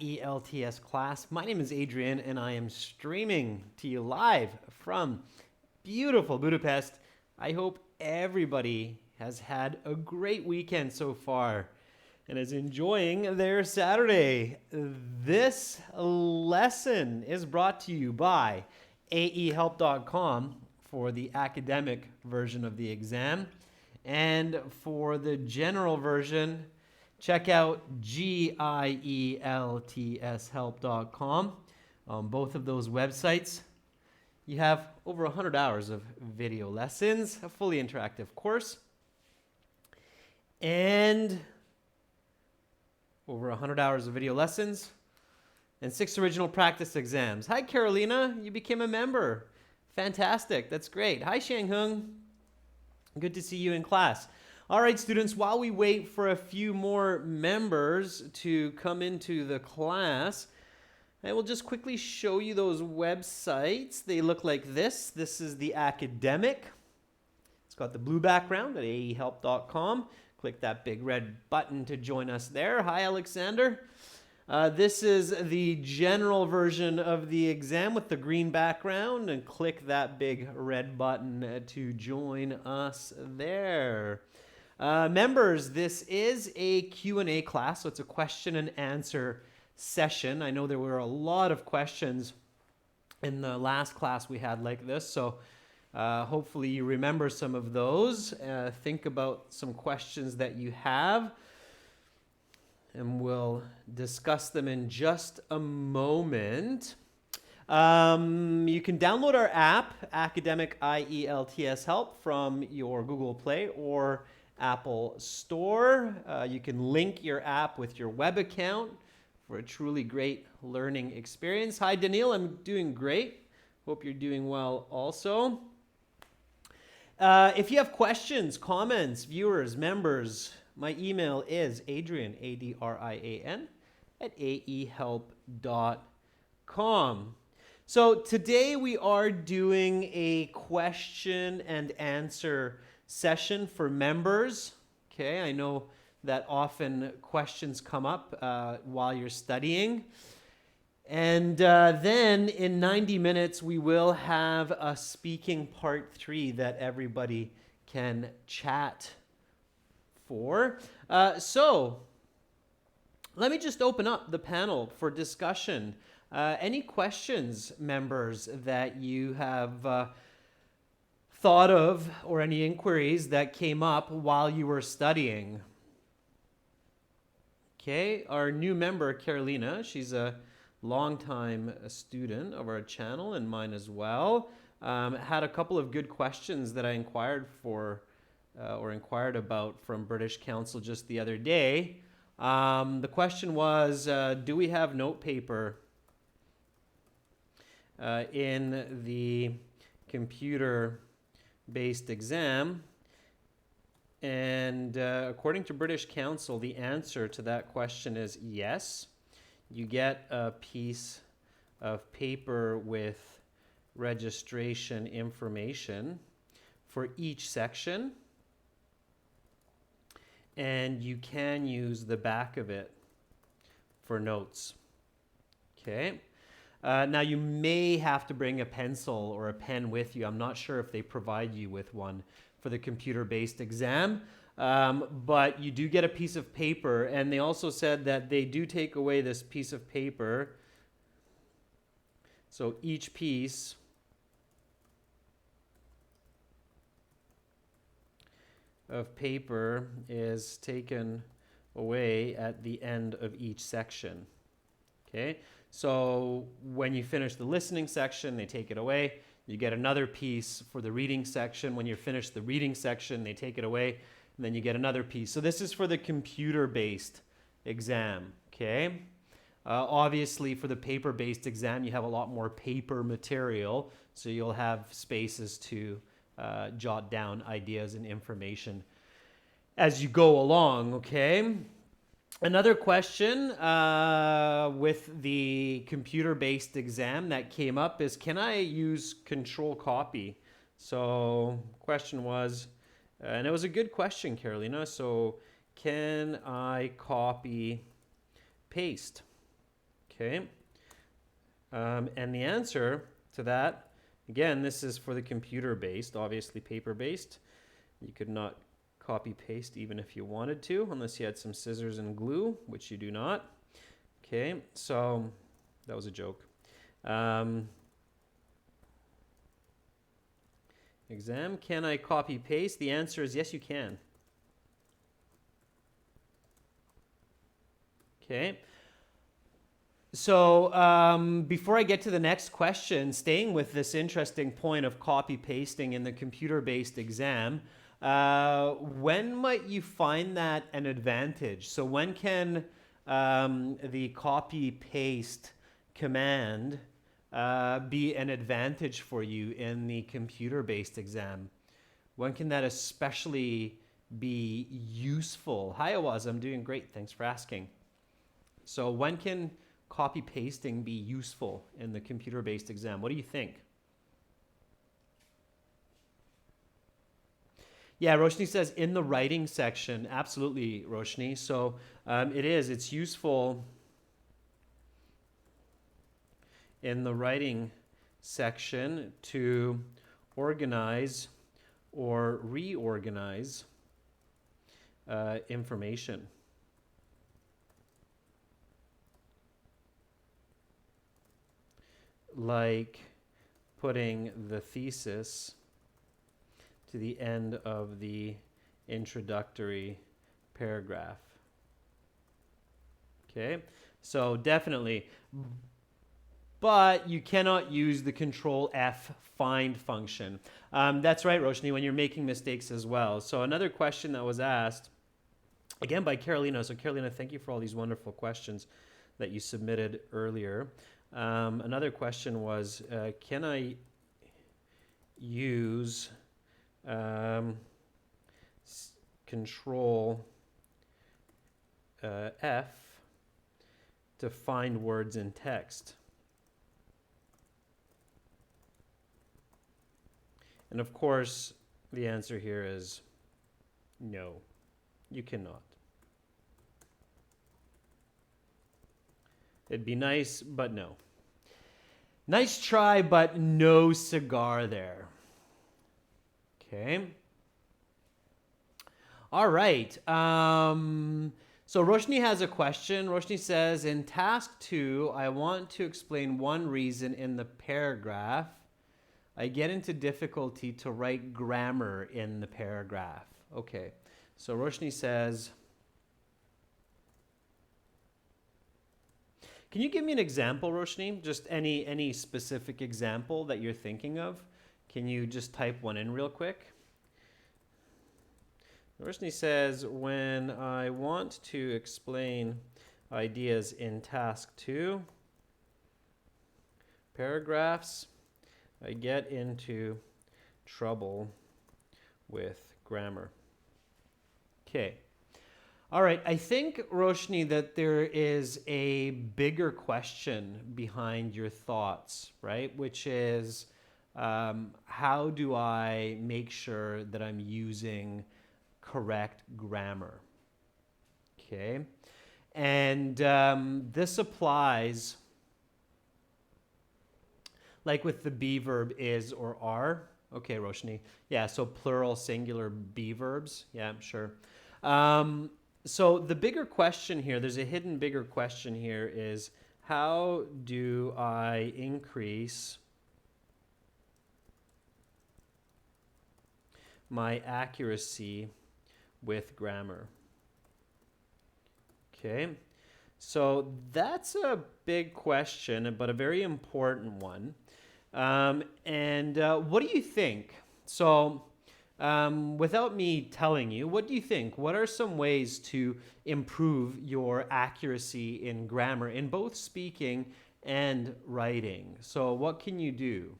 IELTS class. My name is Adrian and I am streaming to you live from beautiful Budapest. I hope everybody has had a great weekend so far and is enjoying their Saturday. This lesson is brought to you by aehelp.com for the academic version of the exam, and for the general version, check out gieltshelp.com. On both of those websites, you have over 100 hours of video lessons, a fully interactive course, and over 100 hours of video lessons, and 6 original practice exams. Hi, Carolina. You became a member. Fantastic. That's great. Hi, Shanghung. Good to see you in class. All right, students, while we wait for a few more members to come into the class, I will just quickly show you those websites. They look like this. This is the academic. It's got the blue background at aehelp.com. Click that big red button to join us there. Hi, Alexander. This is the general version of the exam with the green background, and click that big red button to join us there. Members, this is a Q&A class, so it's a question and answer session. I know there were a lot of questions in the last class we had like this, so hopefully you remember some of those. Think about some questions that you have, and we'll discuss them in just a moment. You can download our app, Academic IELTS Help, from your Google Play or Apple Store. You can link your app with your web account for a truly great learning experience. Hi, Daniil. I'm doing great. Hope you're doing well also. If you have questions, comments, viewers, members, my email is Adrian, A-D-R-I-A-N, at aehelp.com. So today we are doing a question and answer session for members. Okay, I know that often questions come up while you're studying. And then in 90 minutes, we will have a speaking part 3 that everybody can chat for. So let me just open up the panel for discussion. Any questions, members, that you have thought of, or any inquiries that came up while you were studying? Okay, our new member, Carolina, she's a longtime student of our channel and mine as well. Had a couple of good questions that I inquired about from British Council just the other day. The question was, do we have note paper in the computer-based exam? And according to British Council, the answer to that question is yes. You get a piece of paper with registration information for each section, and you can use the back of it for notes. Okay. Now you may have to bring a pencil or a pen with you. I'm not sure if they provide you with one for the computer-based exam, but you do get a piece of paper, and they also said that they do take away this piece of paper. So each piece of paper is taken away at the end of each section. Okay, so when you finish the listening section, they take it away. You get another piece for the reading section. When you're finished the reading section, they take it away, and then you get another piece. So this is for the computer-based exam, okay? Obviously, for the paper-based exam, you have a lot more paper material, so you'll have spaces to jot down ideas and information as you go along, okay? Another question with the computer-based exam that came up is, can I use control copy? So question was, and it was a good question, Carolina, so can I copy paste? Okay. And the answer to that, again, this is for the computer-based, obviously paper-based. You could not copy paste even if you wanted to, unless you had some scissors and glue, which you do not. Okay, so that was a joke. Exam, can I copy paste? The answer is yes, you can. Okay. So before I get to the next question, staying with this interesting point of copy pasting in the computer-based exam, when might you find that an advantage? So when can the copy paste command be an advantage for you in the computer-based exam? When can that especially be useful? Hi, Awaz, I'm doing great. Thanks for asking. So when can copy pasting be useful in the computer-based exam? What do you think? Yeah, Roshni says in the writing section. Absolutely, Roshni. So it's useful in the writing section to organize or reorganize information. Like putting the thesis to the end of the introductory paragraph. Okay, so definitely. But you cannot use the Control F find function. That's right, Roshni, when you're making mistakes as well. So another question that was asked, again by Carolina. So Carolina, thank you for all these wonderful questions that you submitted earlier. Another question was, can I use Control F to find words in text? And of course, the answer here is no, you cannot. It'd be nice, but no. Nice try, but no cigar there. Okay. All right. So Roshni has a question. Roshni says, in task 2, I want to explain one reason in the paragraph I get into difficulty to write grammar in the paragraph. Okay. So Roshni says, can you give me an example, Roshni? Just any specific example that you're thinking of? Can you just type one in real quick? Roshni says, when I want to explain ideas in task 2, paragraphs, I get into trouble with grammar. Okay. All right, I think, Roshni, that there is a bigger question behind your thoughts, right? Which is, how do I make sure that I'm using correct grammar? Okay. And this applies like with the be verb is or are. Okay, Roshni. Yeah, so plural, singular be verbs. Yeah, I'm sure. So the bigger question here, there's a hidden bigger question here is, how do I increase my accuracy with grammar? Okay, so that's a big question, but a very important one. And what do you think? So without me telling you, what do you think? What are some ways to improve your accuracy in grammar in both speaking and writing? So what can you do?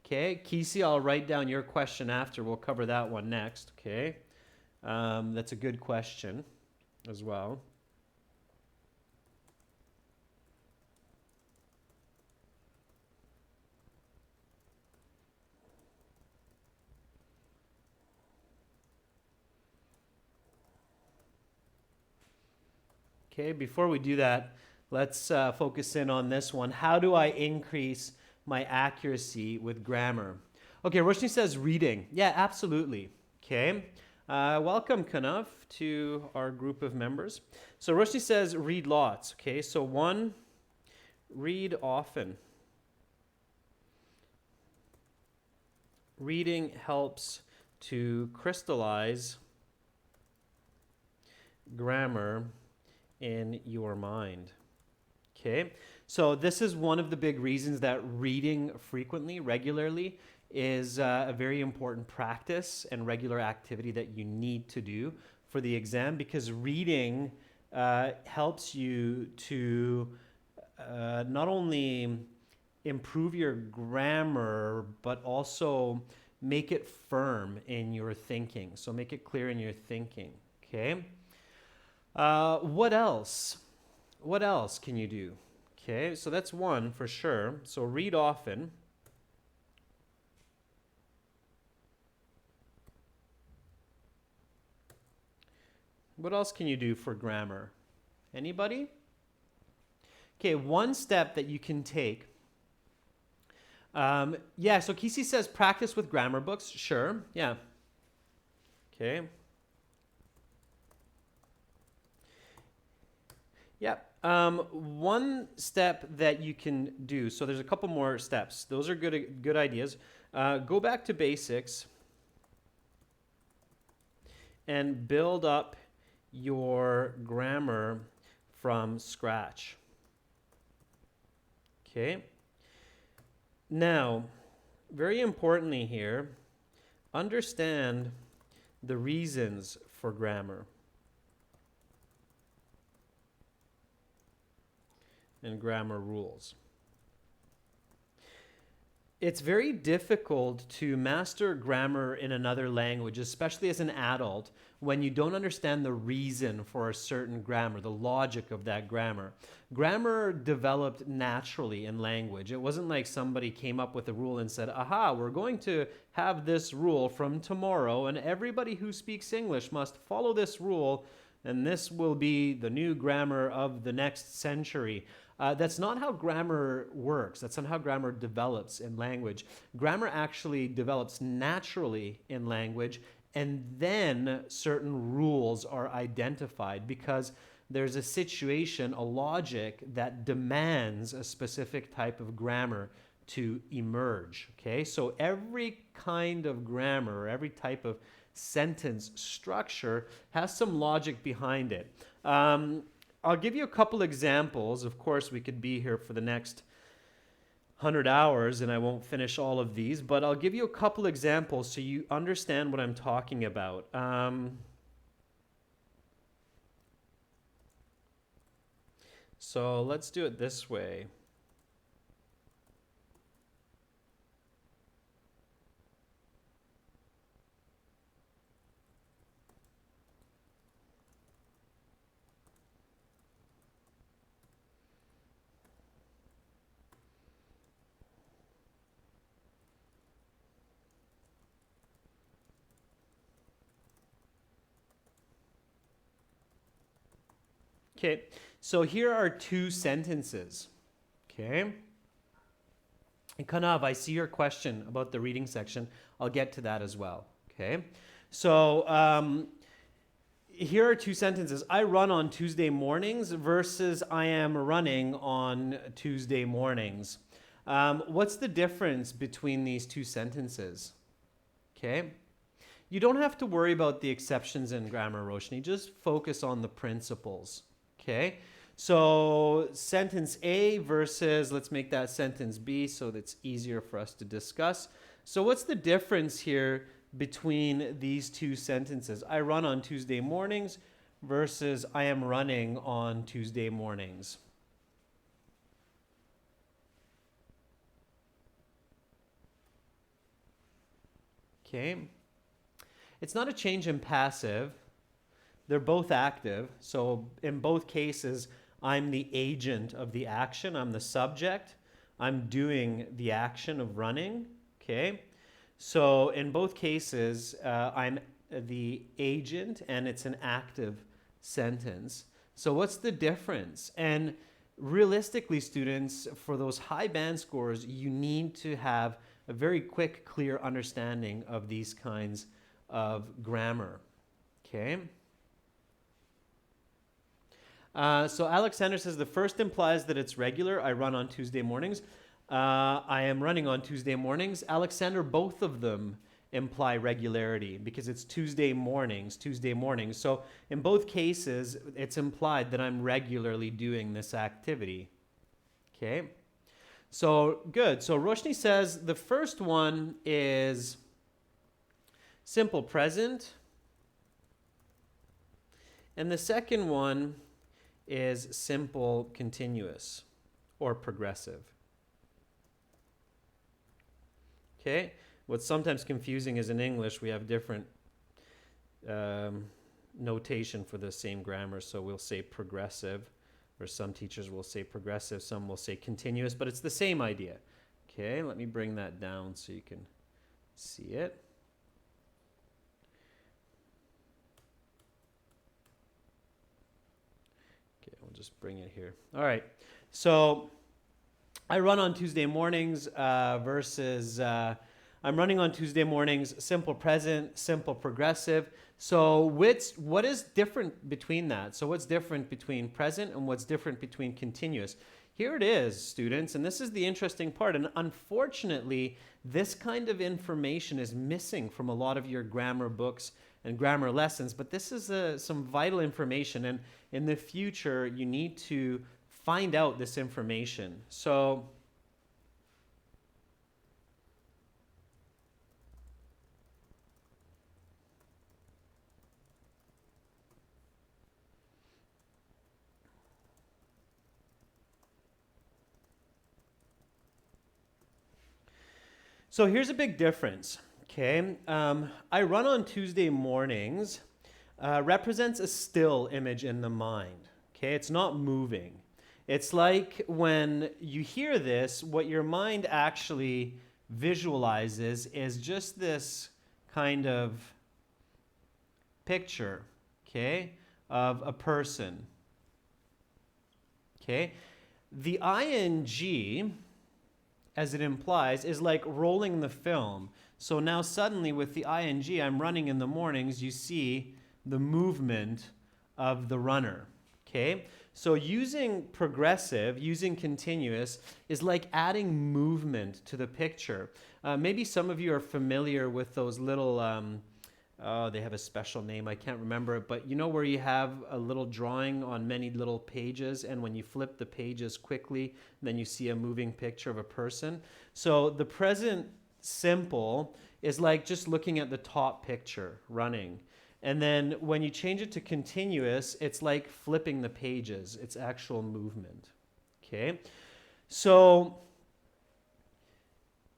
Okay, Kesey, I'll write down your question after. We'll cover that one next. Okay, that's a good question as well. Okay, before we do that, let's focus in on this one. How do I increase my accuracy with grammar? Okay, Roshni says reading. Yeah, absolutely. Okay. Welcome, Kanav, to our group of members. So Roshni says read lots. Okay, so one, read often. Reading helps to crystallize grammar in your mind. Okay, so this is one of the big reasons that reading frequently, regularly, is a very important practice and regular activity that you need to do for the exam, because reading helps you to not only improve your grammar, but also make it firm in your thinking. So make it clear in your thinking. Okay. What else? What else can you do? Okay, so that's one for sure. So read often. What else can you do for grammar? Anybody? Okay, one step that you can take. Yeah, so Kisi says practice with grammar books. Sure, yeah. Okay. Yeah. One step that you can do, so there's a couple more steps. Those are good ideas. Go back to basics and build up your grammar from scratch. Okay. Now, very importantly here, understand the reasons for grammar and grammar rules. It's very difficult to master grammar in another language, especially as an adult, when you don't understand the reason for a certain grammar, the logic of that grammar. Grammar developed naturally in language. It wasn't like somebody came up with a rule and said, aha, we're going to have this rule from tomorrow, and everybody who speaks English must follow this rule, and this will be the new grammar of the next century. That's not how grammar works. That's not how grammar develops in language. Grammar actually develops naturally in language, and then certain rules are identified because there's a situation, a logic that demands a specific type of grammar to emerge. Okay, so every kind of grammar, every type of sentence structure has some logic behind it. I'll give you a couple examples. Of course, we could be here for the next 100 hours and I won't finish all of these, but I'll give you a couple examples so you understand what I'm talking about. So let's do it this way. Okay, so here are two sentences. Okay. And Kanav, I see your question about the reading section. I'll get to that as well. Okay. So here are two sentences. I run on Tuesday mornings versus I am running on Tuesday mornings. What's the difference between these two sentences? Okay. You don't have to worry about the exceptions in grammar, Roshni. Just focus on the principles. Okay, so sentence A versus, let's make that sentence B so that's easier for us to discuss. So what's the difference here between these two sentences? I run on Tuesday mornings versus I am running on Tuesday mornings. Okay, it's not a change in passive. They're both active. So in both cases, I'm the agent of the action. I'm the subject. I'm doing the action of running. Okay. So in both cases, I'm the agent and it's an active sentence. So what's the difference? And realistically, students, for those high band scores, you need to have a very quick, clear understanding of these kinds of grammar. Okay? So Alexander says, the first implies that it's regular. I run on Tuesday mornings. I am running on Tuesday mornings. Alexander, both of them imply regularity because it's Tuesday mornings. So in both cases, it's implied that I'm regularly doing this activity. Okay? So good. So Roshni says the first one is simple present. And the second one is simple continuous or progressive. Okay? What's sometimes confusing is in English we have different notation for the same grammar. So we'll say progressive, or some teachers will say progressive, some will say continuous, but it's the same idea. Okay, let me bring that down so you can see it. Okay, we'll just bring it here. All right, so I run on Tuesday mornings versus I'm running on Tuesday mornings, simple present, simple progressive. So what is different between that? So what's different between present and what's different between continuous? Here it is, students, and this is the interesting part. And unfortunately, this kind of information is missing from a lot of your grammar books and grammar lessons, but this is some vital information. And in the future, you need to find out this information. So here's a big difference, okay? I run on Tuesday mornings represents a still image in the mind, okay? It's not moving. It's like when you hear this, what your mind actually visualizes is just this kind of picture, okay, of a person, okay? The ing, as it implies, is like rolling the film. So now suddenly with the ing, I'm running in the mornings, you see the movement of the runner, okay? So using progressive, using continuous, is like adding movement to the picture. Maybe some of you are familiar with those little, they have a special name, I can't remember it, but you know where you have a little drawing on many little pages, and when you flip the pages quickly, then you see a moving picture of a person. So the present simple is like just looking at the top picture, running. And then when you change it to continuous, it's like flipping the pages. It's actual movement, okay? So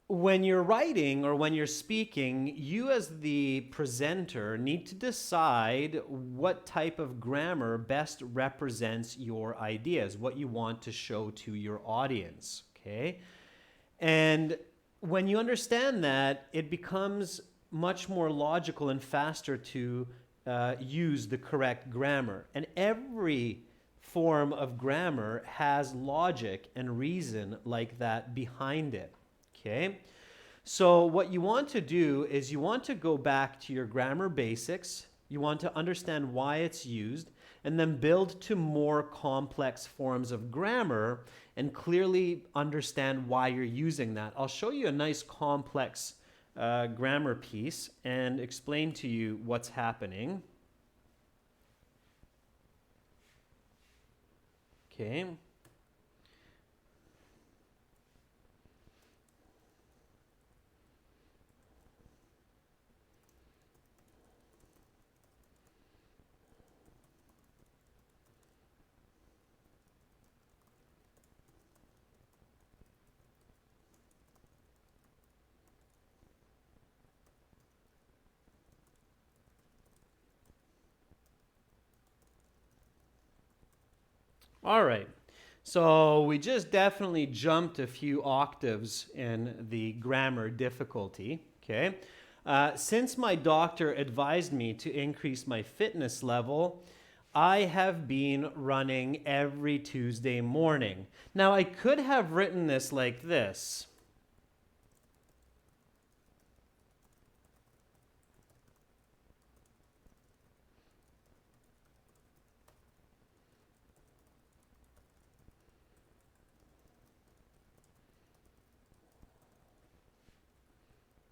when you're writing or when you're speaking, you as the presenter need to decide what type of grammar best represents your ideas, what you want to show to your audience, okay? And when you understand that, it becomes much more logical and faster to use the correct grammar. And every form of grammar has logic and reason like that behind it. Okay? So what you want to do is you want to go back to your grammar basics. You want to understand why it's used, and then build to more complex forms of grammar and clearly understand why you're using that. I'll show you a nice complex grammar piece and explain to you what's happening. Okay. All right. So we just definitely jumped a few octaves in the grammar difficulty, okay? Since my doctor advised me to increase my fitness level, I have been running every Tuesday morning. Now, I could have written this like this.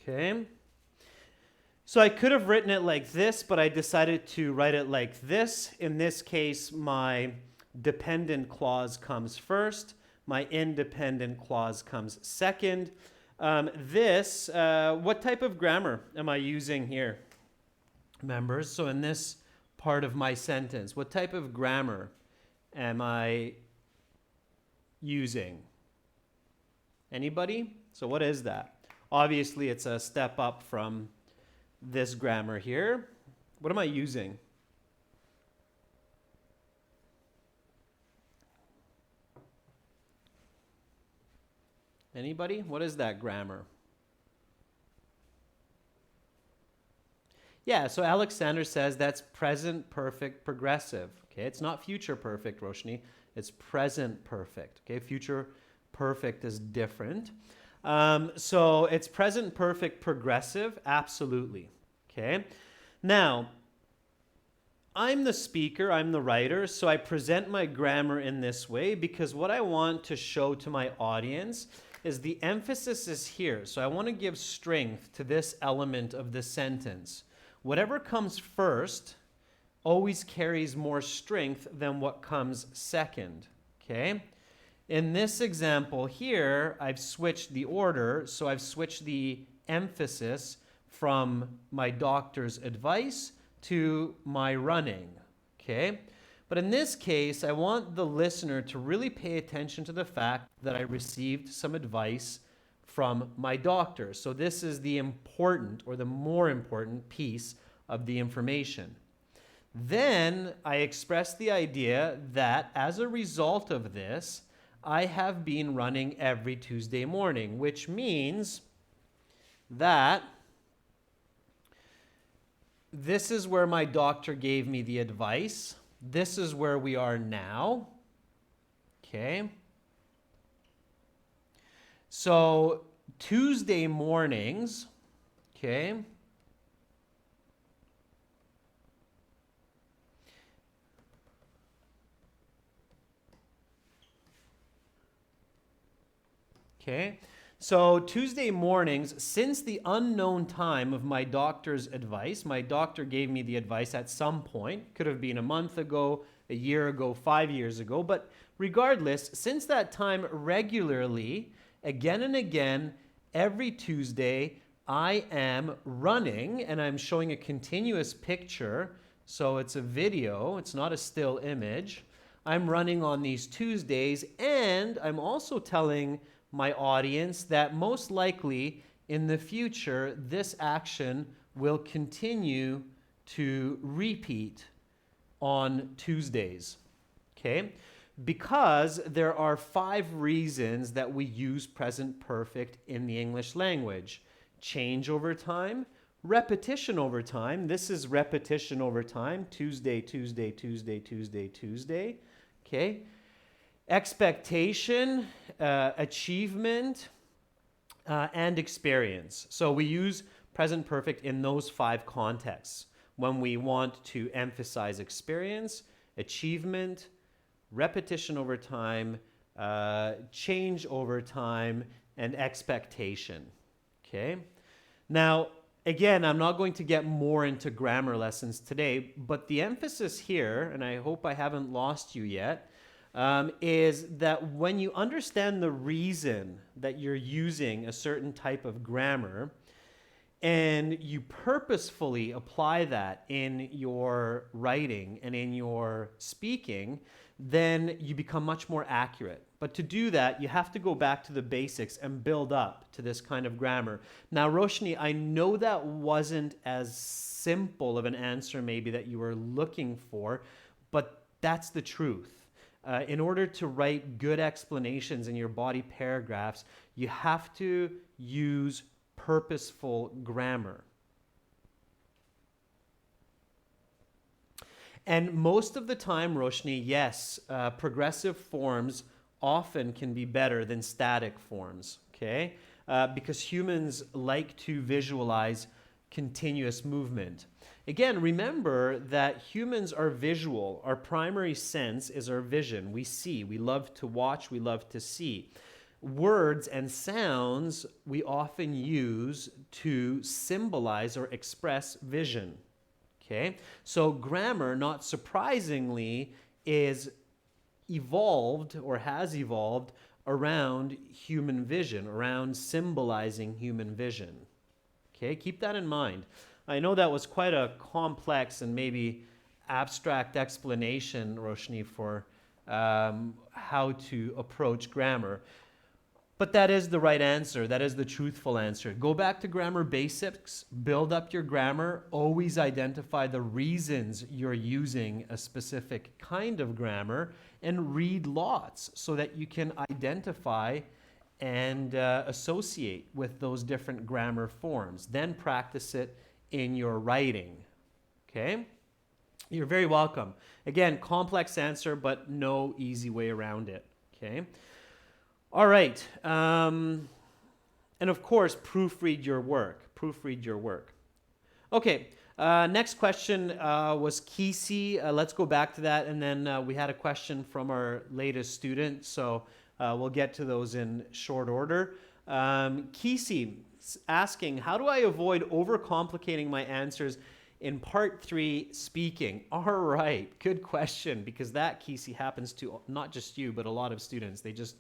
Okay. So I could have written it like this, but I decided to write it like this. In this case, my dependent clause comes first. My independent clause comes second. What type of grammar am I using here, members? So in this part of my sentence, what type of grammar am I using? Anybody? So what is that? Obviously, it's a step up from this grammar here. What am I using? Anybody? What is that grammar? Yeah, so Alexander says that's present perfect progressive. Okay, it's not future perfect, Roshni. It's present perfect. Okay, future perfect is different. So it's present perfect progressive, absolutely. Okay. Now, I'm the speaker, I'm the writer, so I present my grammar in this way because what I want to show to my audience is the emphasis is here. So I want to give strength to this element of the sentence. Whatever comes first always carries more strength than what comes second. Okay? In this example here, I've switched the order, so I've switched the emphasis from my doctor's advice to my running, okay? But in this case, I want the listener to really pay attention to the fact that I received some advice from my doctor. So this is the important or the more important piece of the information. Then I express the idea that as a result of this, I have been running every Tuesday morning, which means that this is where my doctor gave me the advice. This is where we are now. Okay. So Tuesday mornings, okay. Okay, so Tuesday mornings, since the unknown time of my doctor's advice, my doctor gave me the advice at some point, could have been a month ago, a year ago, 5 years ago, but regardless, since that time regularly, again and again, every Tuesday, I am running, and I'm showing a continuous picture, so it's a video, it's not a still image. I'm running on these Tuesdays, and I'm also telling my audience that most likely in the future, this action will continue to repeat on Tuesdays, okay? Because there are 5 reasons that we use present perfect in the English language. Change over time, repetition over time. This is repetition over time, Tuesday, Tuesday, Tuesday, Tuesday, Tuesday, okay? Expectation, achievement, and experience. So we use present perfect in those 5 contexts when we want to emphasize experience, achievement, repetition over time, change over time, and expectation. Okay? Now, again, I'm not going to get more into grammar lessons today, but the emphasis here, and I hope I haven't lost you yet, is that when you understand the reason that you're using a certain type of grammar and you purposefully apply that in your writing and in your speaking, then you become much more accurate. But to do that, you have to go back to the basics and build up to this kind of grammar. Now, Roshni, I know that wasn't as simple of an answer maybe that you were looking for, but that's the truth. In order to write good explanations in your body paragraphs, you have to use purposeful grammar. And most of the time, Roshni, yes, progressive forms often can be better than static forms, okay? Because humans like to visualize continuous movement. Again, remember that humans are visual. Our primary sense is our vision. We see, we love to watch, we love to see. Words and sounds we often use to symbolize or express vision. Okay, so grammar, not surprisingly, is evolved or has evolved around human vision, around symbolizing human vision. Okay, keep that in mind. I know that was quite a complex and maybe abstract explanation, Roshni, for how to approach grammar. But that is the right answer. That is the truthful answer. Go back to grammar basics, build up your grammar, always identify the reasons you're using a specific kind of grammar, and read lots so that you can identify and associate with those different grammar forms. Then practice it in your writing. Okay? You're very welcome. Again, complex answer, but no easy way around it. Okay? All right. And of course, proofread your work. Proofread your work. Okay. Next question was Kesey. Let's go back to that. And then we had a question from our latest student. So we'll get to those in short order. Kesey asking, how do I avoid overcomplicating my answers in part 3 speaking? All right. Good question. Because that, Kesey, happens to not just you, but a lot of students. They just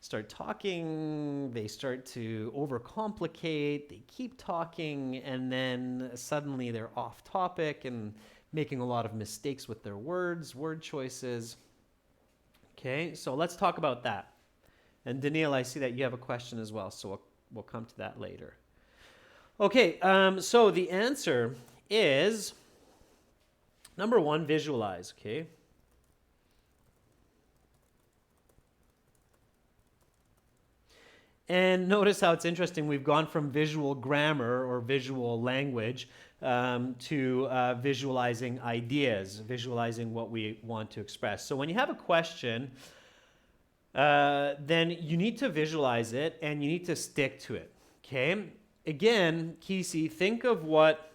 start talking, they start to overcomplicate, they keep talking, and then suddenly they're off topic and making a lot of mistakes with their words, word choices. Okay, so let's talk about that. And Daniil, I see that you have a question as well, so we'll come to that later. Okay, so the answer is number 1, visualize, okay? And notice how it's interesting. We've gone from visual grammar or visual language to visualizing ideas, visualizing what we want to express. So when you have a question, then you need to visualize it and you need to stick to it. Okay? Again, Kesey, think of what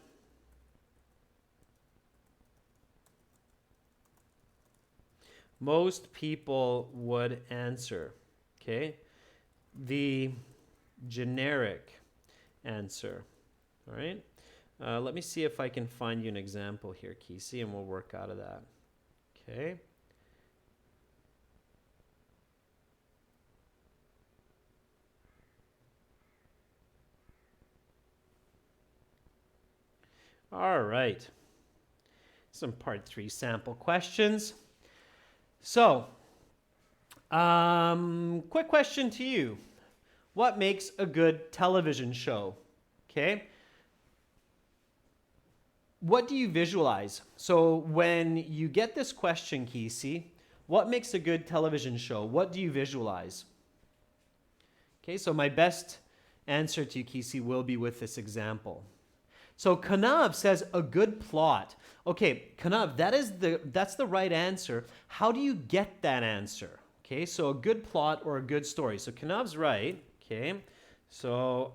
most people would answer. Okay? The generic answer. All right. Let me see if I can find you an example here, Kesey, and we'll work out of that. Okay. All right. Some part 3 sample questions. So, quick question to you. What makes a good television show? Okay. What do you visualize? So when you get this question, Kesey, what makes a good television show? What do you visualize? Okay, so my best answer to you, Kesey, will be with this example. So Kanav says a good plot. Okay, Kanav, that's the right answer. How do you get that answer? Okay, so a good plot or a good story. So Kanav's right. Okay, so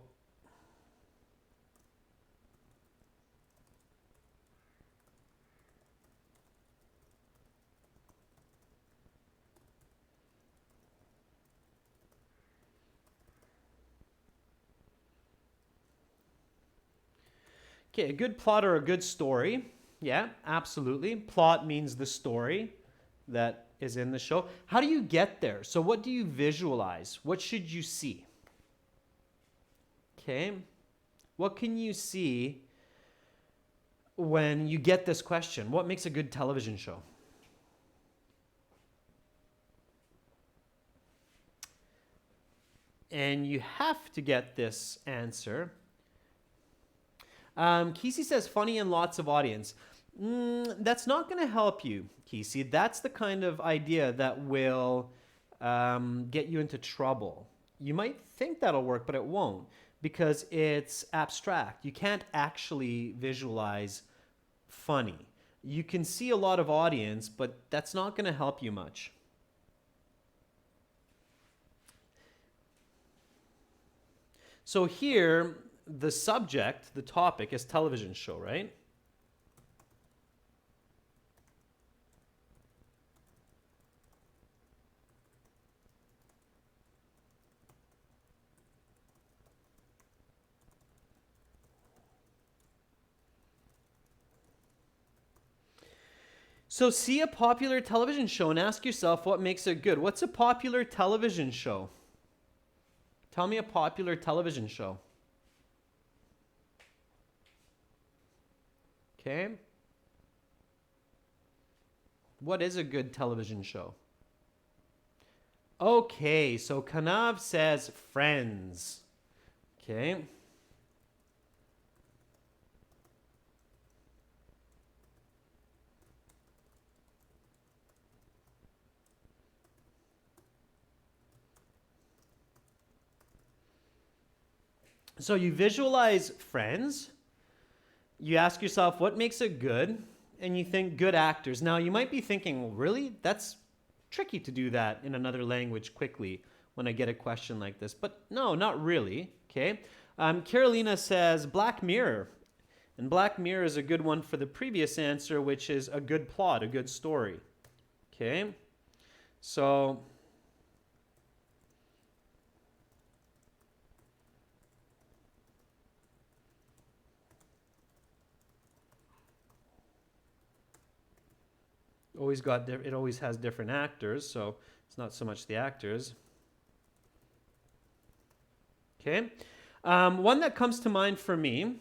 okay, a good plot or a good story. Yeah, absolutely. Plot means the story that is in the show. How do you get there? So what do you visualize? What should you see? Okay. What can you see when you get this question? What makes a good television show? And you have to get this answer. Kesey says funny and lots of audience. That's not going to help you, Kesey. That's the kind of idea that will get you into trouble. You might think that'll work, but it won't because it's abstract. You can't actually visualize funny. you can see a lot of audience, but that's not going to help you much. So here, the subject, the topic is television show, right? So see a popular television show and ask yourself what makes it good. What's a popular television show? Tell me a popular television show. Okay. What is a good television show? Okay, so Kanav says Friends. Okay. So you visualize Friends, you ask yourself what makes it good, and you think good actors. Now you might be thinking, well, really? That's tricky to do that in another language quickly when I get a question like this. But no, not really. Okay. Carolina says Black Mirror. And Black Mirror is a good one for the previous answer, which is a good plot, a good story. Okay. So it always has different actors, so it's not so much the actors. Okay. One that comes to mind for me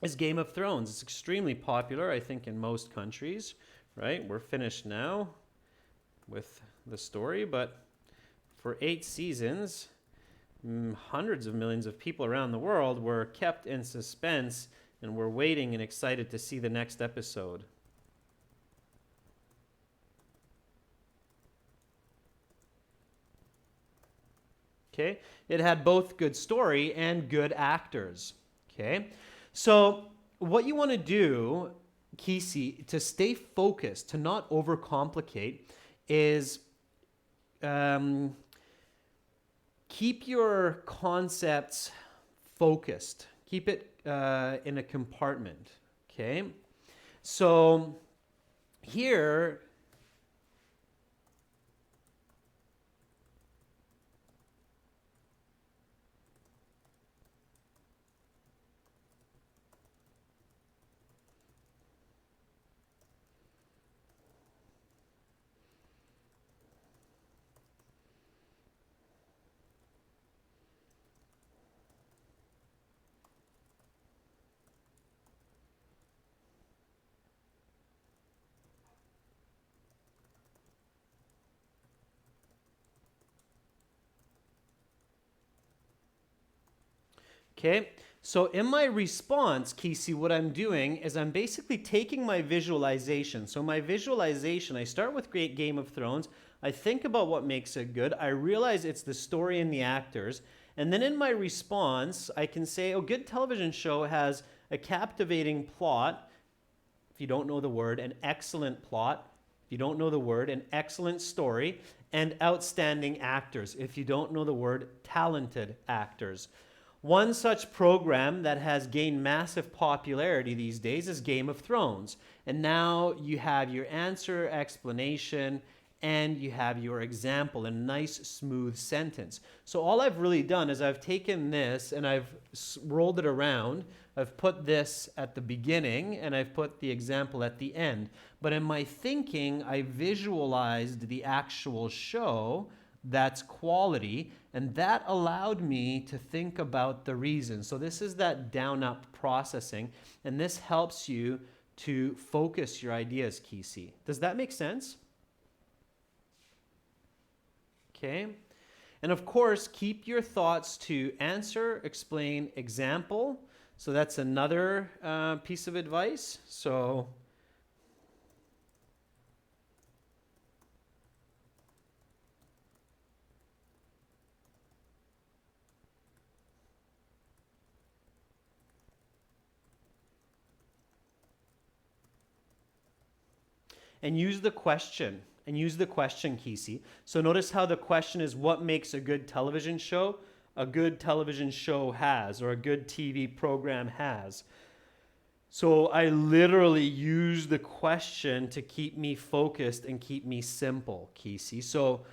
is Game of Thrones. It's extremely popular, I think, in most countries, right? We're finished now with the story, but for 8 seasons, hundreds of millions of people around the world were kept in suspense and were waiting and excited to see the next episode. Okay, it had both good story and good actors. Okay, so what you want to do, Kisi, to stay focused, to not overcomplicate, is keep your concepts focused. Keep it in a compartment. Okay, so here. Okay, so in my response, Kisi, what I'm doing is I'm basically taking my visualization. So my visualization, I start with Great Game of Thrones. I think about what makes it good. I realize it's the story and the actors. And then in my response, I can say, oh, good television show has a captivating plot. If you don't know the word, an excellent plot. If you don't know the word, an excellent story. And outstanding actors. If you don't know the word, talented actors. One such program that has gained massive popularity these days is Game of Thrones. And now you have your answer, explanation, and you have your example, a nice smooth sentence. So all I've really done is I've taken this and I've rolled it around. I've put this at the beginning and I've put the example at the end. But in my thinking, I visualized the actual show. That's quality, and that allowed me to think about the reason. So this is that down-up processing, and this helps you to focus your ideas, Kisi. Does that make sense? Okay. And of course, keep your thoughts to answer, explain, example. So that's another piece of advice. So and use the question. Kesey. So notice how the question is, what makes a good television show? A good television show has, or a good TV program has. So I literally use the question to keep me focused and keep me simple, Kesey. So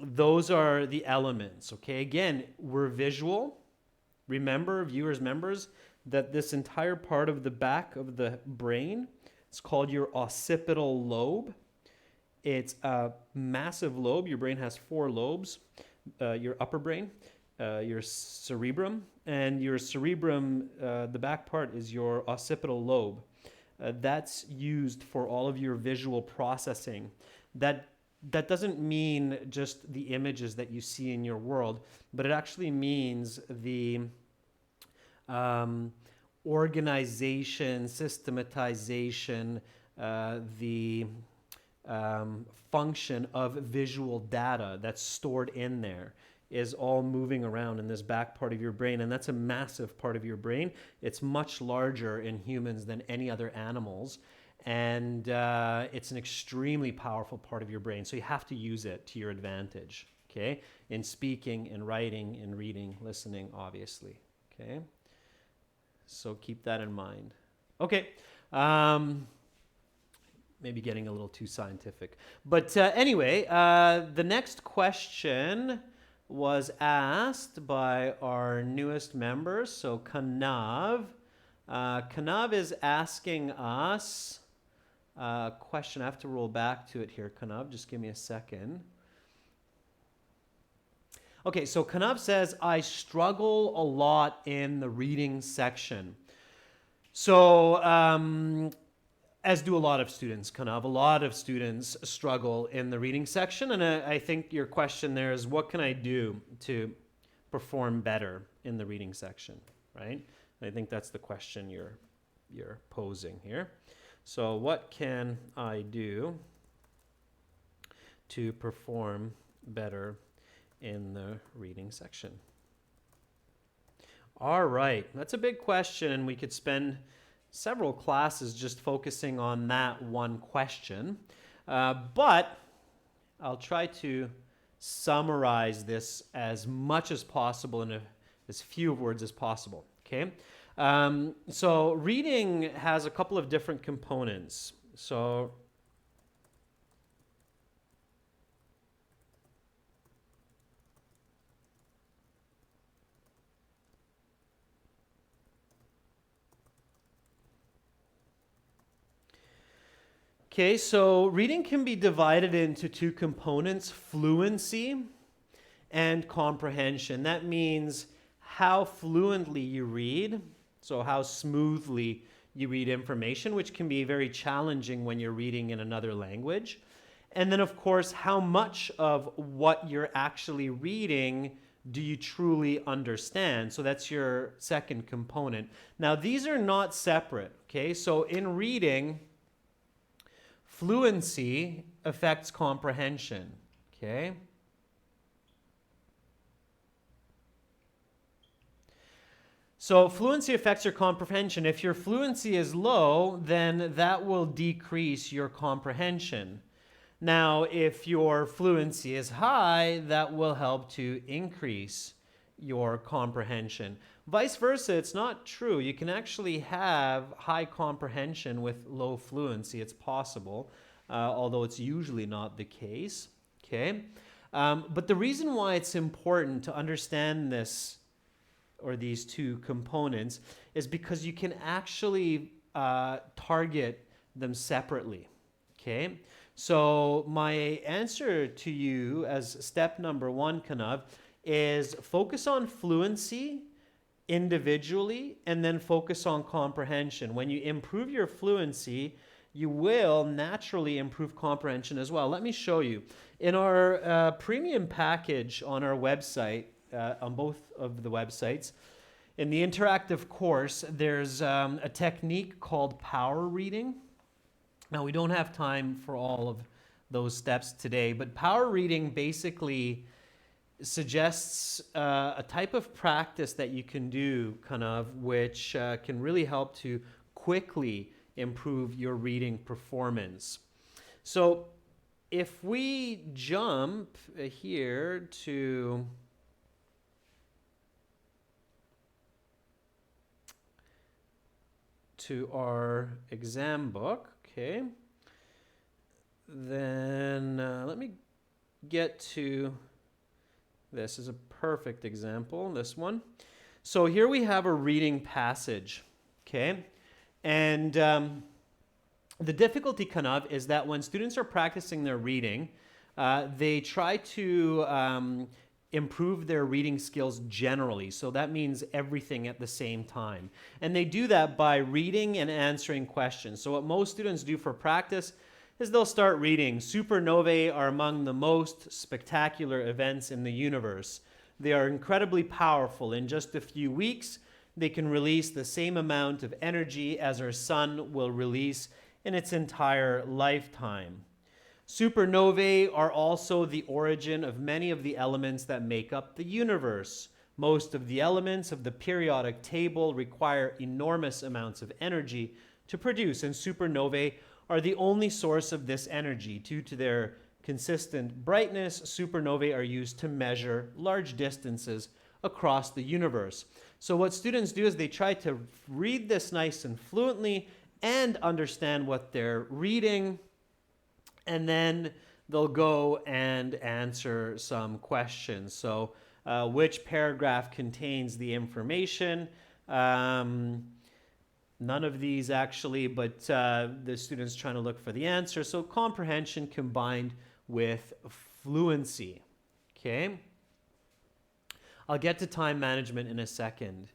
those are the elements, okay? Again, we're visual. Remember, viewers, members, that this entire part of the back of the brain, it's called your occipital lobe. It's a massive lobe. Your brain has 4 lobes. Your upper brain, your cerebrum, and your cerebrum, the back part is your occipital lobe. That's used for all of your visual processing. That doesn't mean just the images that you see in your world, but it actually means the organization, systematization, the function of visual data that's stored in there is all moving around in this back part of your brain, and that's a massive part of your brain. It's much larger in humans than any other animals, and it's an extremely powerful part of your brain, so you have to use it to your advantage, okay? In speaking, in writing, in reading, listening, obviously, okay? So keep that in mind. Okay, maybe getting a little too scientific. But anyway, the next question was asked by our newest members. So Kanav. Kanav is asking us a question. I have to roll back to it here, Kanav. Just give me a second. Okay, so Kanav says, I struggle a lot in the reading section. So, as do a lot of students, Kanav. A lot of students struggle in the reading section, and I think your question there is, what can I do to perform better in the reading section, right? I think that's the question you're posing here. So what can I do to perform better in the reading section? All right, that's a big question, and we could spend several classes just focusing on that one question. But I'll try to summarize this as much as possible in as few words as possible, okay? So reading has a couple of different components. So okay, so reading can be divided into 2 components, fluency and comprehension. That means how fluently you read, so how smoothly you read information, which can be very challenging when you're reading in another language. And then, of course, how much of what you're actually reading do you truly understand? So that's your second component. Now, these are not separate, okay? So in reading, fluency affects comprehension, okay? So fluency affects your comprehension. If your fluency is low, then that will decrease your comprehension. Now, if your fluency is high, that will help to increase your comprehension. Vice versa, it's not true. You can actually have high comprehension with low fluency. It's possible, although it's usually not the case. Okay, but the reason why it's important to understand this, or these 2 components, is because you can actually target them separately. Okay, so my answer to you as step number 1, Kanav, is focus on fluency individually and then focus on comprehension. When you improve your fluency, you will naturally improve comprehension as well. Let me show you. In our premium package on our website, on both of the websites, in the interactive course, there's a technique called power reading. Now, we don't have time for all of those steps today, but power reading basically suggests a type of practice that you can do, kind of, which can really help to quickly improve your reading performance. So if we jump here to our exam book, okay, then let me get to this is a perfect example, this one. So here we have a reading passage, okay, and the difficulty kind of is that when students are practicing their reading, they try to improve their reading skills generally. So that means everything at the same time. And they do that by reading and answering questions. So what most students do for practice is they'll start reading. Supernovae are among the most spectacular events in the universe. They are incredibly powerful. In just a few weeks, they can release the same amount of energy as our sun will release in its entire lifetime. Supernovae are also the origin of many of the elements that make up the universe. Most of the elements of the periodic table require enormous amounts of energy to produce, and supernovae are the only source of this energy. Due to their consistent brightness, supernovae are used to measure large distances across the universe. So what students do is they try to read this nice and fluently and understand what they're reading, and then they'll go and answer some questions. So which paragraph contains the information? None of these actually, but the student's trying to look for the answer. So comprehension combined with fluency, okay? I'll get to time management in a second,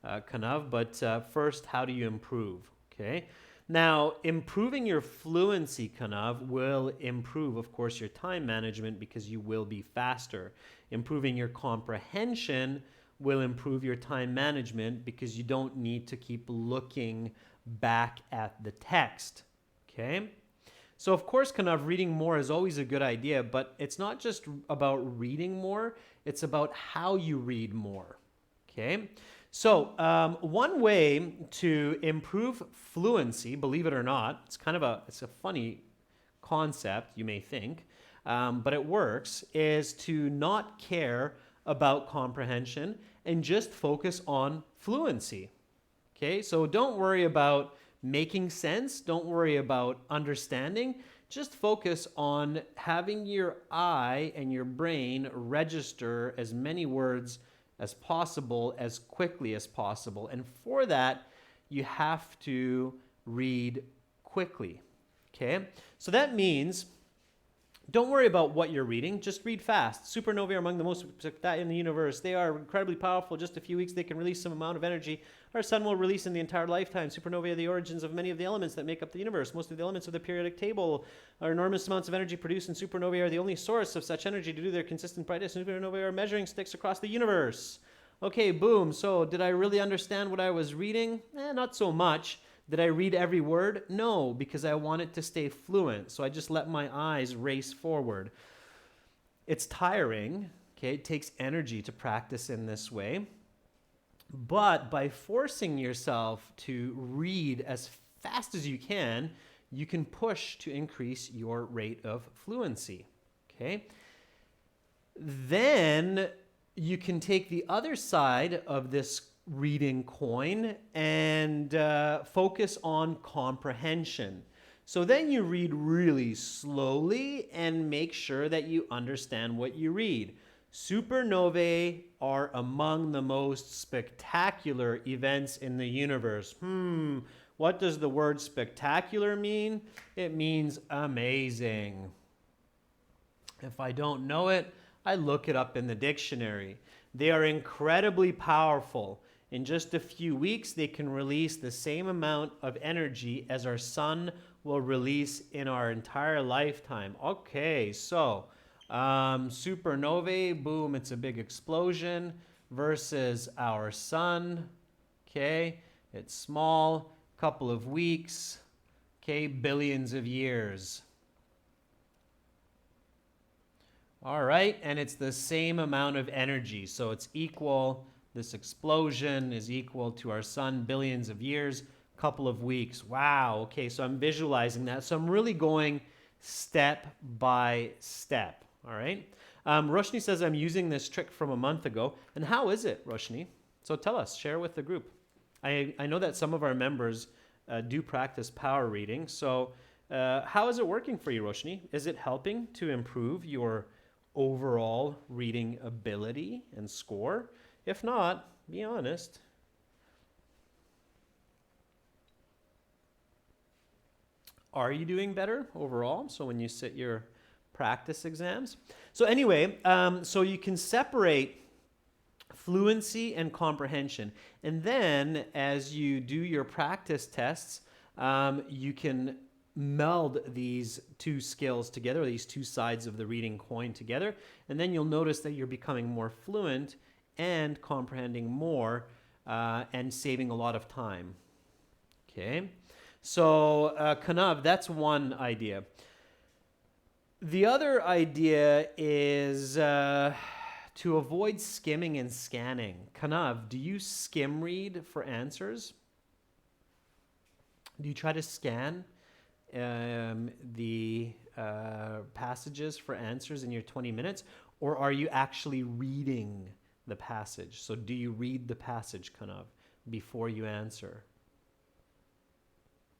Kanav, but first, how do you improve, okay? Now, improving your fluency, Kanav, will improve, of course, your time management because you will be faster. Improving your comprehension will improve your time management because you don't need to keep looking back at the text, okay? So, of course, Kanav, reading more is always a good idea, but it's not just about reading more, it's about how you read more, okay? So one way to improve fluency, believe it or not, it's a funny concept, you may think, but it works, is to not care about comprehension and just focus on fluency. Okay, so don't worry about making sense, don't worry about understanding, just focus on having your eye and your brain register as many words as possible, as quickly as possible. And for that, you have to read quickly, okay? So that means don't worry about what you're reading, just read fast. Supernovae are among the most in the universe. They are incredibly powerful. Just a few weeks, they can release some amount of energy our sun will release in the entire lifetime. Supernovae are the origins of many of the elements that make up the universe. Most of the elements of the periodic table are enormous amounts of energy produced, and supernovae are the only source of such energy due to their consistent brightness. Supernovae are measuring sticks across the universe. Okay, boom. So did I really understand what I was reading? Not so much. Did I read every word? No, because I wanted to stay fluent. So I just let my eyes race forward. It's tiring. Okay, it takes energy to practice in this way. But by forcing yourself to read as fast as you can push to increase your rate of fluency. Okay? Then you can take the other side of this reading coin and focus on comprehension. So then you read really slowly and make sure that you understand what you read. Supernovae are among the most spectacular events in the universe. What does the word spectacular mean? It means amazing. If I don't know it, I look it up in the dictionary. They are incredibly powerful. In just a few weeks, they can release the same amount of energy as our sun will release in our entire lifetime. Okay, so supernovae, boom, it's a big explosion, versus our sun, okay, it's small, couple of weeks, okay, billions of years. All right, and it's the same amount of energy, so it's equal, this explosion is equal to our sun, billions of years, couple of weeks. Wow, okay, so I'm visualizing that. So I'm really going step by step. All right. Roshni says, I'm using this trick from a month ago. And how is it, Roshni? So tell us, share with the group. I know that some of our members do practice power reading. So how is it working for you, Roshni? Is it helping to improve your overall reading ability and score? If not, be honest. Are you doing better overall? So when you sit your practice exams. So anyway, so you can separate fluency and comprehension. And then as you do your practice tests, you can meld these two skills together, these two sides of the reading coin together. And then you'll notice that you're becoming more fluent and comprehending more and saving a lot of time. Okay. So, Kanav, that's one idea. The other idea is to avoid skimming and scanning. Kanav, do you skim read for answers? Do you try to scan the passages for answers in your 20 minutes? Or are you actually reading the passage? So do you read the passage, Kanav, before you answer?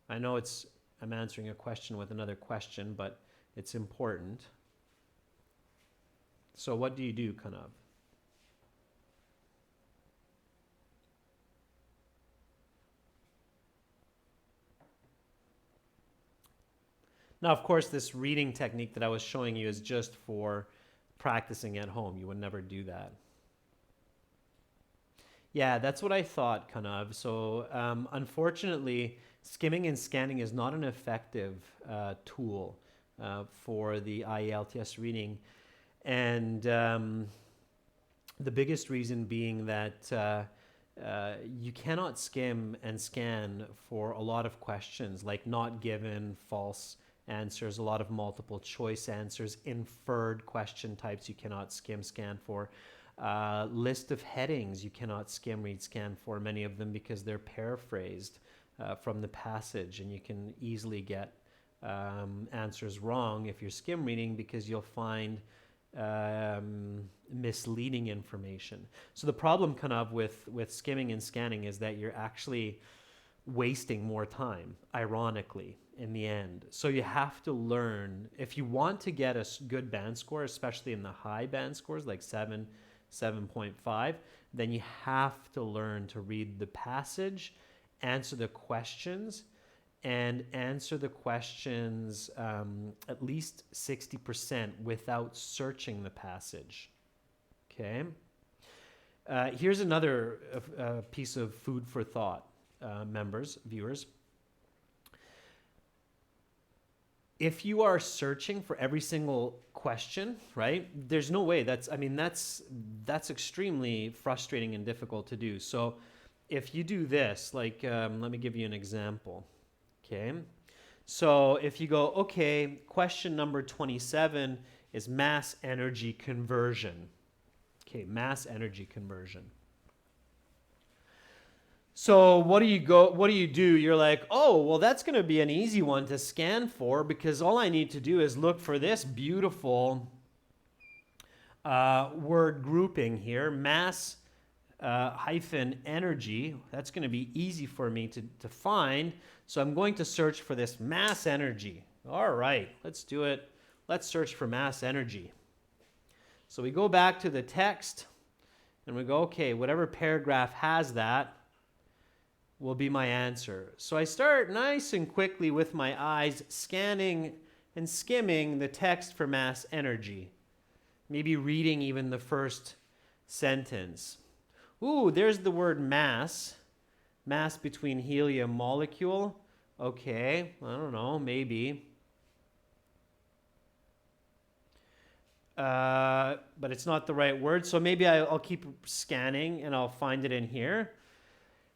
I know I'm answering a question with another question, but it's important. So what do you do, Kanav? Now, of course, this reading technique that I was showing you is just for practicing at home. You would never do that. Yeah, that's what I thought, Kanav. So unfortunately, skimming and scanning is not an effective tool for the IELTS reading. And the biggest reason being that you cannot skim and scan for a lot of questions, like not given, false answers, a lot of multiple choice answers, inferred question types you cannot skim, scan for. List of headings you cannot skim, read, scan for, many of them because they're paraphrased from the passage, and you can easily get answers wrong if you're skim reading because you'll find misleading information. So the problem kind of with skimming and scanning is that you're actually wasting more time, ironically, in the end. So you have to learn, if you want to get a good band score, especially in the high band scores like 7, 7.5, then you have to learn to read the passage, answer the questions, and answer the questions at least 60% without searching the passage. Okay? Here's another piece of food for thought, members, viewers. If you are searching for every single question, right? There's no way. That's extremely frustrating and difficult to do. So if you do this, like, let me give you an example. Okay. So if you go, okay, question number 27 is mass energy conversion. Okay, mass energy conversion. So what do you do? You're like, oh, well, that's going to be an easy one to scan for because all I need to do is look for this beautiful word grouping here, mass hyphen energy. That's going to be easy for me to find. So I'm going to search for this mass energy. All right, let's do it. Let's search for mass energy. So we go back to the text and we go, okay, whatever paragraph has that will be my answer. So I start nice and quickly with my eyes scanning and skimming the text for mass energy. Maybe reading even the first sentence. Ooh, there's the word mass. Mass between helium molecule. Okay, I don't know, maybe. But it's not the right word, so maybe I'll keep scanning and I'll find it in here.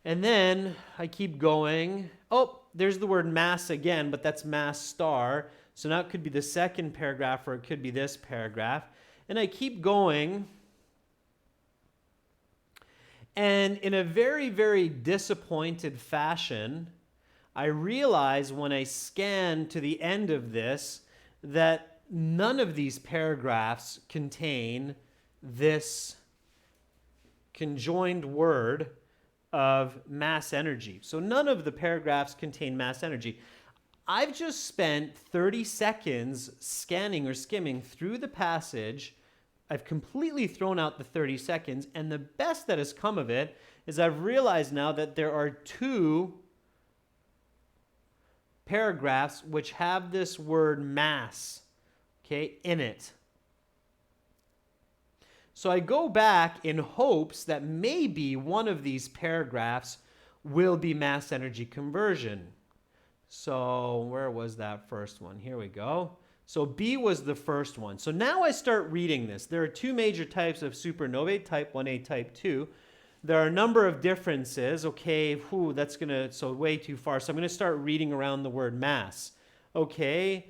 And then I keep going. Oh, there's the word mass again, but that's mass star. So now it could be the second paragraph or it could be this paragraph. And I keep going. And in a very, very disappointed fashion, I realize when I scan to the end of this that none of these paragraphs contain this conjoined word of mass energy. So none of the paragraphs contain mass energy. I've just spent 30 seconds scanning or skimming through the passage. I've completely thrown out the 30 seconds, and the best that has come of it is I've realized now that there are 2 paragraphs which have this word mass, okay, in it. So I go back in hopes that maybe one of these paragraphs will be mass energy conversion. So where was that first one? Here we go. So B was the first one. So now I start reading this. There are 2 major types of supernovae, type 1a, type 2. There are a number of differences. Okay, that's so way too far. So I'm gonna start reading around the word mass. Okay,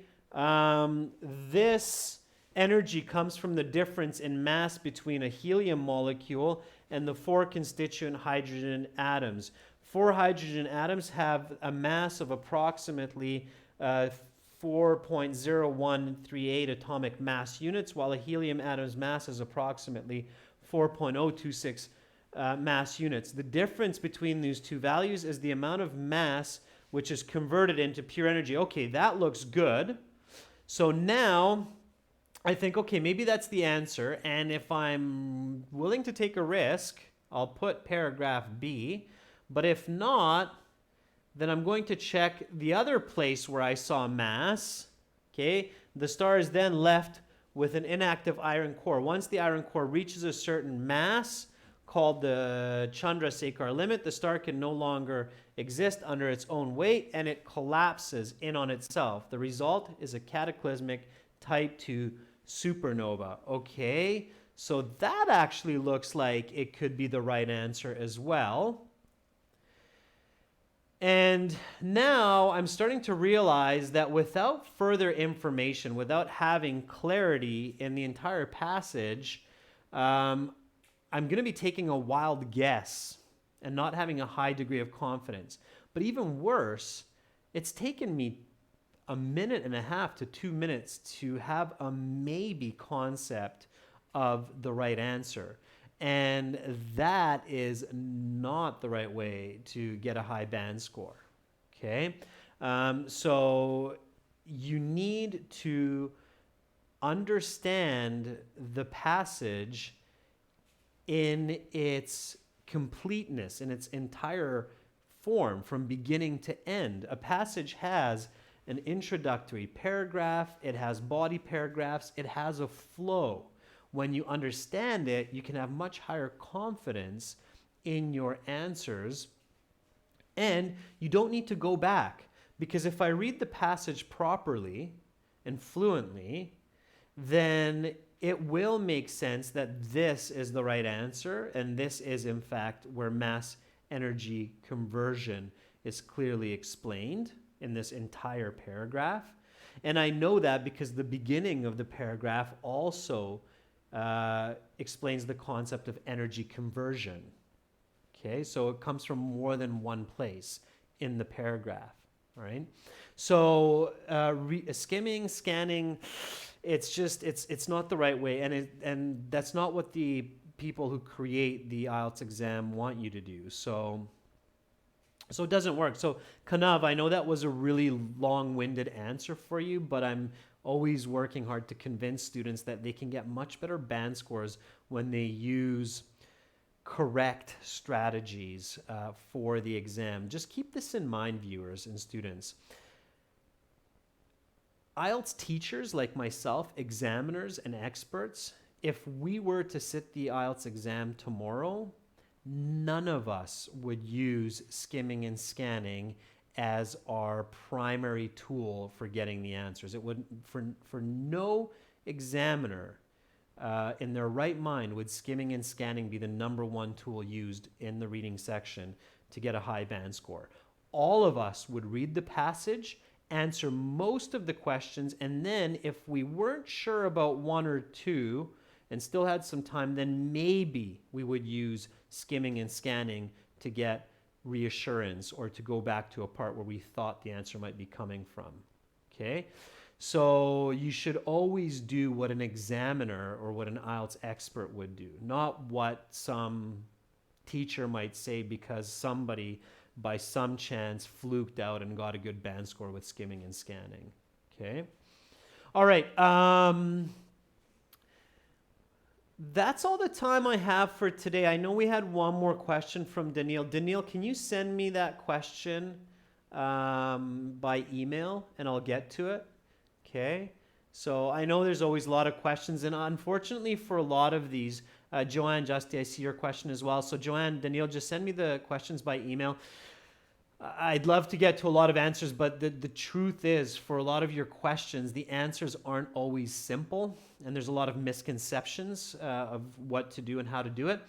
this energy comes from the difference in mass between a helium molecule and the 4 constituent hydrogen atoms. 4 hydrogen atoms have a mass of approximately 4.0138 atomic mass units, while a helium atom's mass is approximately 4.026 mass units. The difference between these 2 values is the amount of mass which is converted into pure energy. Okay, that looks good. So now I think, okay, maybe that's the answer. And if I'm willing to take a risk, I'll put paragraph B. But if not, then I'm going to check the other place where I saw mass. Okay, the star is then left with an inactive iron core. Once the iron core reaches a certain mass, called the Chandrasekhar limit, the star can no longer exist under its own weight, and it collapses in on itself. The result is a cataclysmic type 2 supernova. Okay, so that actually looks like it could be the right answer as well. And now I'm starting to realize that without further information, without having clarity in the entire passage, I'm going to be taking a wild guess and not having a high degree of confidence. But even worse, it's taken me a minute and a half to 2 minutes to have a maybe concept of the right answer. And that is not the right way to get a high band score, okay? So you need to understand the passage in its completeness, in its entire form, from beginning to end. A passage has an introductory paragraph, it has body paragraphs, it has a flow. When you understand it, you can have much higher confidence in your answers, and you don't need to go back, because if I read the passage properly and fluently, then it will make sense that this is the right answer, and this is in fact where mass energy conversion is clearly explained in this entire paragraph. And I know that because the beginning of the paragraph also explains the concept of energy conversion. Okay, so it comes from more than one place in the paragraph. All right, so skimming, scanning, it's not the right way, and that's not what the people who create the IELTS exam want you to do. So it doesn't work. So Kanav, I know that was a really long-winded answer for you, but I'm always working hard to convince students that they can get much better band scores when they use correct strategies for the exam. Just keep this in mind, viewers and students. IELTS teachers like myself, examiners and experts, if we were to sit the IELTS exam tomorrow, none of us would use skimming and scanning as our primary tool for getting the answers. It would, for no examiner in their right mind would skimming and scanning be the #1 tool used in the reading section to get a high band score. All of us would read the passage, answer most of the questions, and then if we weren't sure about one or two and still had some time, then maybe we would use skimming and scanning to get reassurance or to go back to a part where we thought the answer might be coming from. Okay, So you should always do what an examiner or what an IELTS expert would do, not what some teacher might say because somebody by some chance fluked out and got a good band score with skimming and scanning. Okay. All right. That's all the time I have for today. I know we had one more question from Daniil. Daniil, can you send me that question by email and I'll get to it? Okay. So I know there's always a lot of questions, and unfortunately for a lot of these, Joanne, Justy, I see your question as well. So Joanne, Daniil, just send me the questions by email. I'd love to get to a lot of answers, but the truth is, for a lot of your questions, the answers aren't always simple, and there's a lot of misconceptions of what to do and how to do it.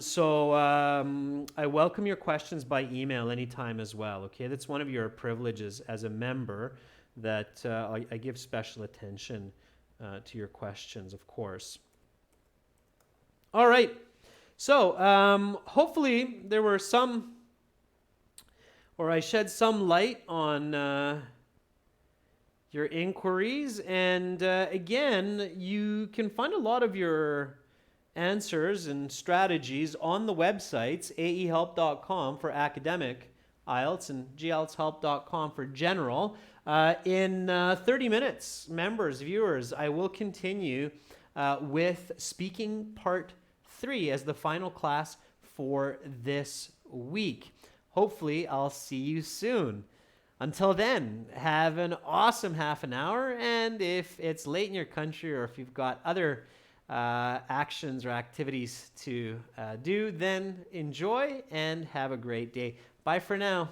So I welcome your questions by email anytime as well, okay? That's one of your privileges as a member, that I give special attention to your questions, of course. All right. So hopefully there were some, or I shed some light on your inquiries. And again, you can find a lot of your answers and strategies on the websites, aehelp.com for academic IELTS and gltshelp.com for general. In 30 minutes, members, viewers, I will continue with speaking part 3 as the final class for this week. Hopefully, I'll see you soon. Until then, have an awesome half an hour, and if it's late in your country or if you've got other actions or activities to do, then enjoy and have a great day. Bye for now.